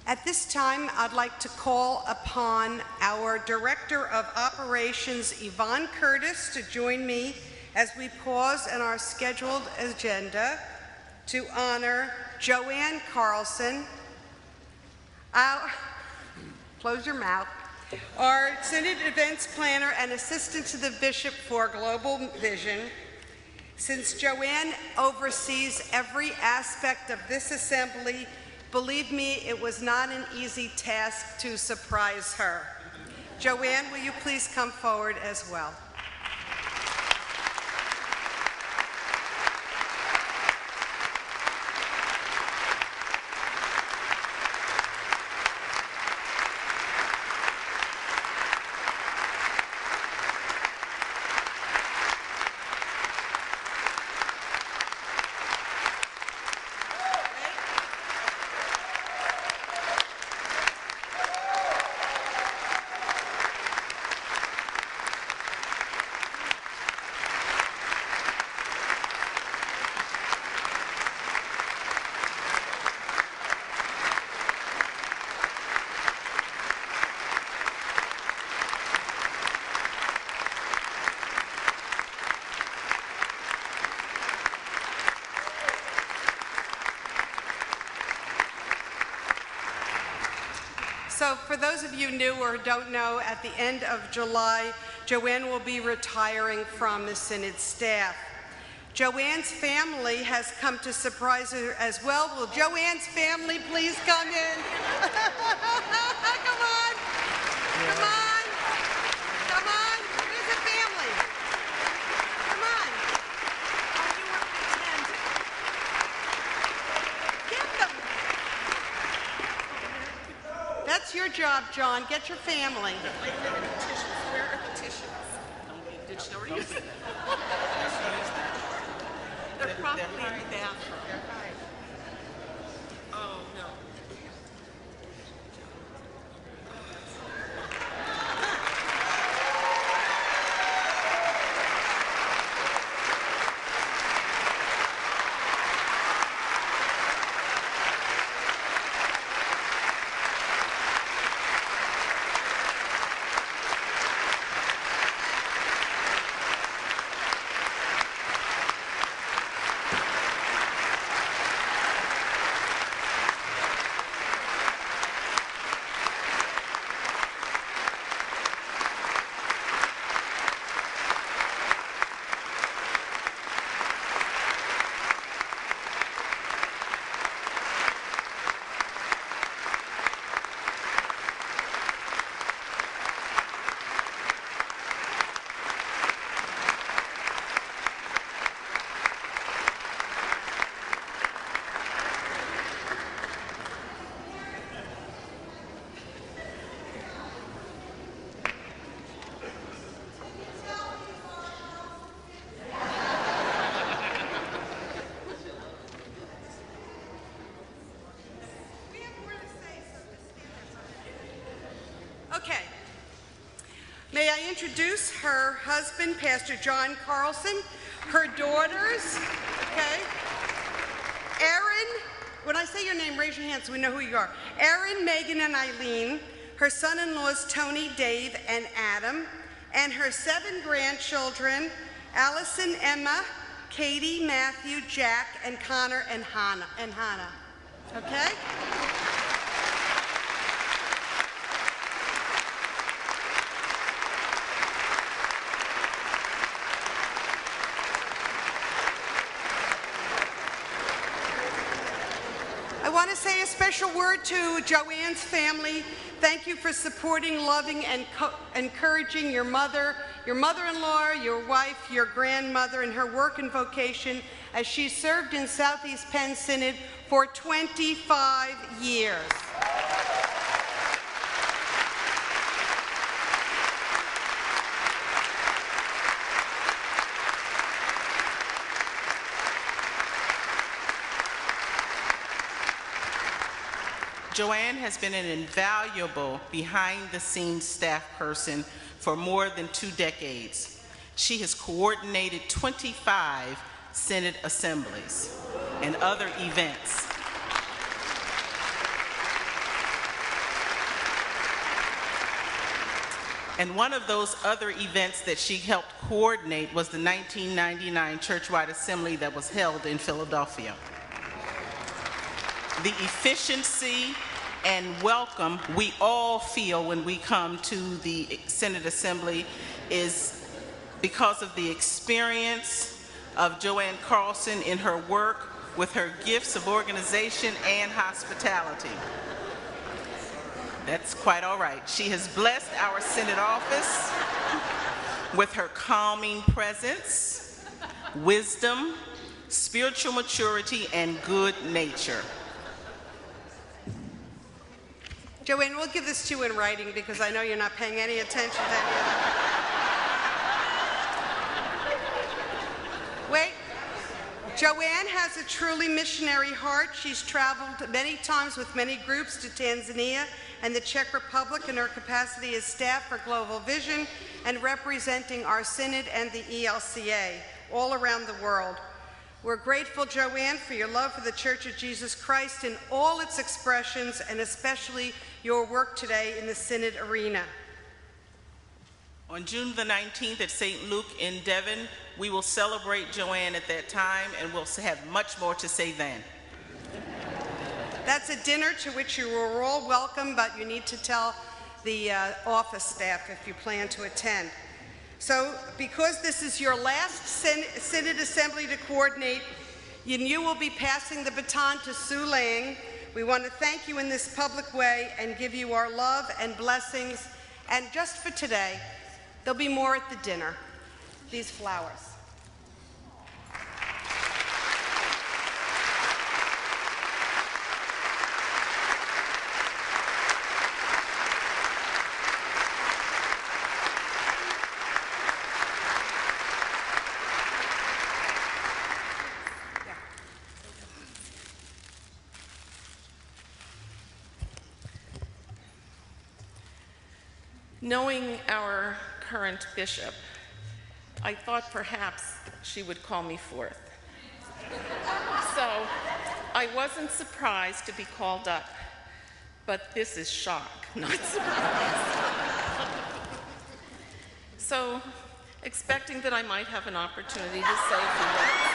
At this time, I'd like to call upon our Director of Operations, Yvonne Curtis, to join me as we pause in our scheduled agenda to honor Joanne Carlson, close your mouth, our Synod Events Planner and Assistant to the Bishop for Global Vision. Since Joanne oversees every aspect of this assembly, believe me, it was not an easy task to surprise her. Joanne, will you please come forward as well? So for those of you new or don't know, at the end of July, Joanne will be retiring from the Synod staff. Joanne's family has come to surprise her as well. Will Joanne's family please come in? Come on. Come on. Come on. Where's the family? Come on. Oh, you want to attend? Get them. That's your job, John. Get your family. Where are the tissues? Did she already use them? They're probably in the bathroom. Oh, no. Okay. May I introduce her husband, Pastor Joanne Carlson, her daughters, okay? Erin, when I say your name, raise your hand so we know who you are. Erin, Megan, and Eileen, her son-in-laws, Tony, Dave, and Adam, and her 7 grandchildren, Allison, Emma, Katie, Matthew, Jack, and Connor, and Hannah, okay? I want to say a special word to Joanne's family. Thank you for supporting, loving, and encouraging your mother-in-law, your wife, your grandmother, and her work and vocation as she served in Southeast Penn Synod for 25 years. Joanne has been an invaluable behind-the-scenes staff person for more than 2 decades. She has coordinated 25 Synod assemblies and other events. And one of those other events that she helped coordinate was the 1999 churchwide assembly that was held in Philadelphia. The efficiency and welcome we all feel when we come to the Synod Assembly is because of the experience of Joanne Carlson in her work with her gifts of organization and hospitality. That's quite all right. She has blessed our Synod office with her calming presence, wisdom, spiritual maturity, and good nature. Joanne, we'll give this to you in writing because I know you're not paying any attention to any of that. Wait. Joanne has a truly missionary heart. She's traveled many times with many groups to Tanzania and the Czech Republic in her capacity as staff for Global Vision and representing our Synod and the ELCA all around the world. We're grateful, Joanne, for your love for the Church of Jesus Christ in all its expressions, and especially your work today in the Synod arena. On June the 19th at St. Luke in Devon, we will celebrate Joanne at that time, and we'll have much more to say then. That's a dinner to which you are all welcome, but you need to tell the office staff if you plan to attend. So, because this is your last Synod Assembly to coordinate, you will be passing the baton to Sue Lang. We want to thank you in this public way and give you our love and blessings. And just for today, there'll be more at the dinner. These flowers. Knowing our current bishop, I thought perhaps she would call me forth. So I wasn't surprised to be called up, but this is shock, not surprise. So, expecting that I might have an opportunity to say a few words.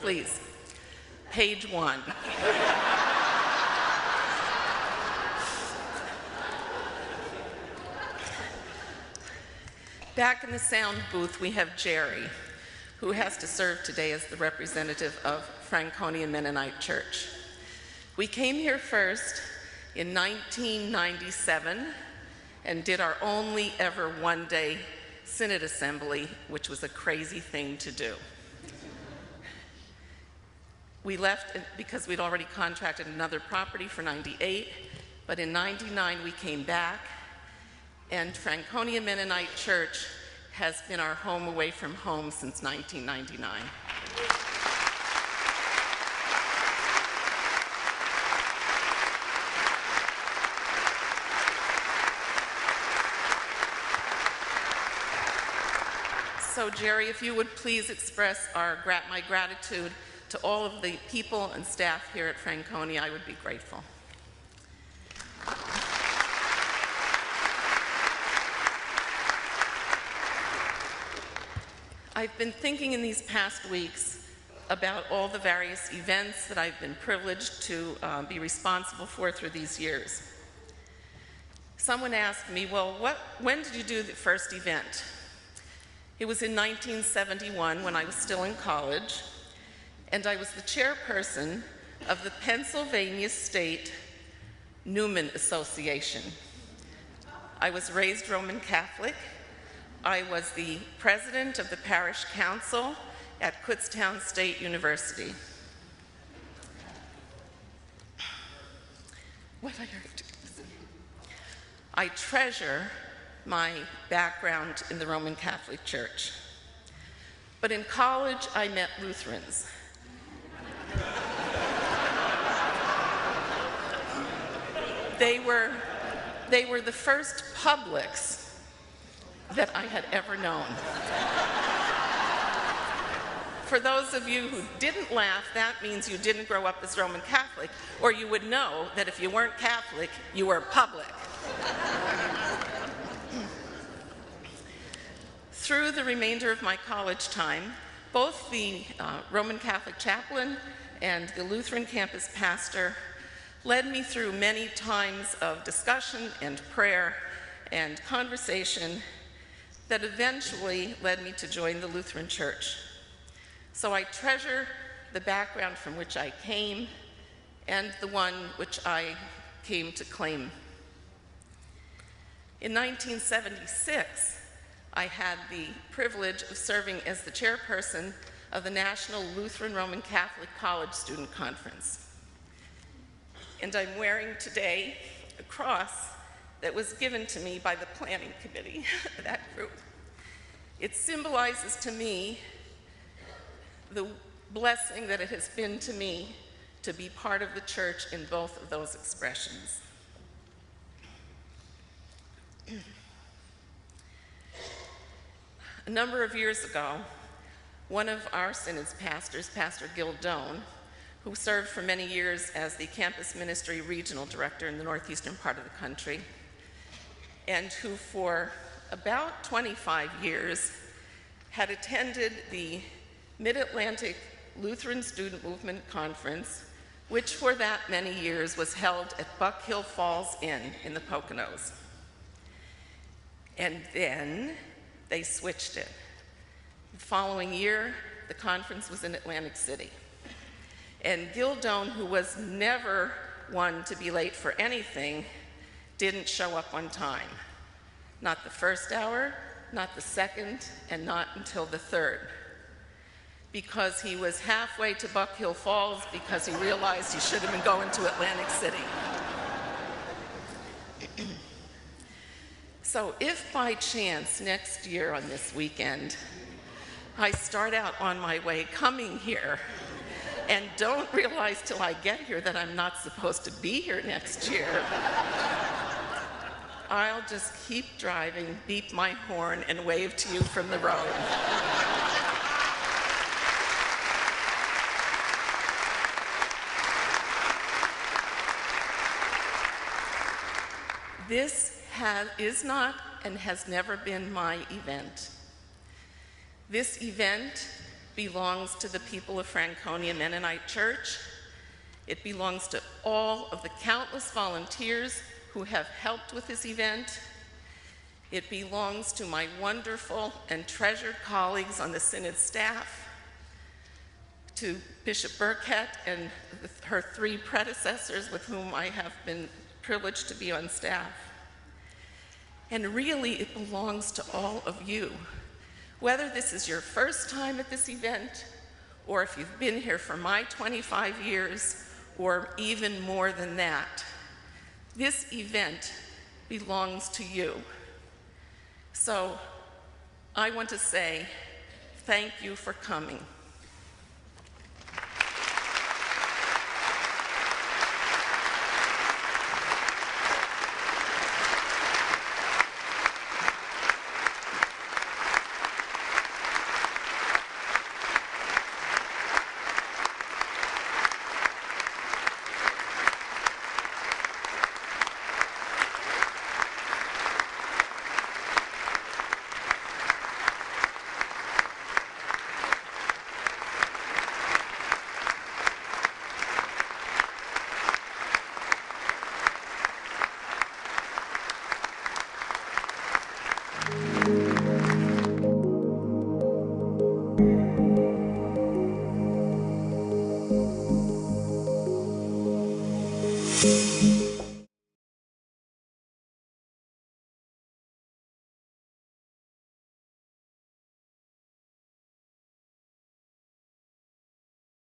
Please, page 1. Back in the sound booth, we have Jerry, who has to serve today as the representative of Franconian Mennonite Church. We came here first in 1997 and did our only ever one-day Synod Assembly, which was a crazy thing to do. We left because we'd already contracted another property for 98, but in 99 we came back, and Franconian Mennonite Church has been our home away from home since 1999. So Jerry, if you would please express my gratitude to all of the people and staff here at Franconia, I would be grateful. I've been thinking in these past weeks about all the various events that I've been privileged to be responsible for through these years. Someone asked me, well, when did you do the first event? It was in 1971 when I was still in college, and I was the chairperson of the Pennsylvania State Newman Association. I was raised Roman Catholic. I was the president of the parish council at Kutztown State University. What I heard. I treasure my background in the Roman Catholic Church. But in college, I met Lutherans. They were the first publics that I had ever known. for those of you who didn't laugh, that means you didn't grow up as Roman Catholic, or you would know that if you weren't Catholic, you were public. Through the remainder of my college time, both the Roman Catholic chaplain and the Lutheran campus pastor led me through many times of discussion and prayer and conversation that eventually led me to join the Lutheran Church. So I treasure the background from which I came and the one which I came to claim. In 1976, I had the privilege of serving as the chairperson of the National Lutheran Roman Catholic College Student Conference. And I'm wearing today a cross that was given to me by the planning committee of that group. It symbolizes to me the blessing that it has been to me to be part of the church in both of those expressions. A number of years ago, one of our synod's pastors, Pastor Gil Doan, who served for many years as the campus ministry regional director in the northeastern part of the country, and who for about 25 years had attended the Mid-Atlantic Lutheran Student Movement Conference, which for that many years was held at Buck Hill Falls Inn in the Poconos. And then they switched it. The following year, the conference was in Atlantic City. And Gil Doan, who was never one to be late for anything, didn't show up on time. Not the first hour, not the second, and not until the third. Because he was halfway to Buck Hill Falls because he realized he should have been going to Atlantic City. So if by chance next year on this weekend, I start out on my way coming here and don't realize till I get here that I'm not supposed to be here next year, I'll just keep driving, beep my horn, and wave to you from the road. This is not and has never been my event. This event belongs to the people of Franconia Mennonite Church. It belongs to all of the countless volunteers who have helped with this event. It belongs to my wonderful and treasured colleagues on the Synod staff, to Bishop Burkett and her 3 predecessors with whom I have been privileged to be on staff. And really, it belongs to all of you. Whether this is your first time at this event, or if you've been here for my 25 years, or even more than that, this event belongs to you. So I want to say thank you for coming.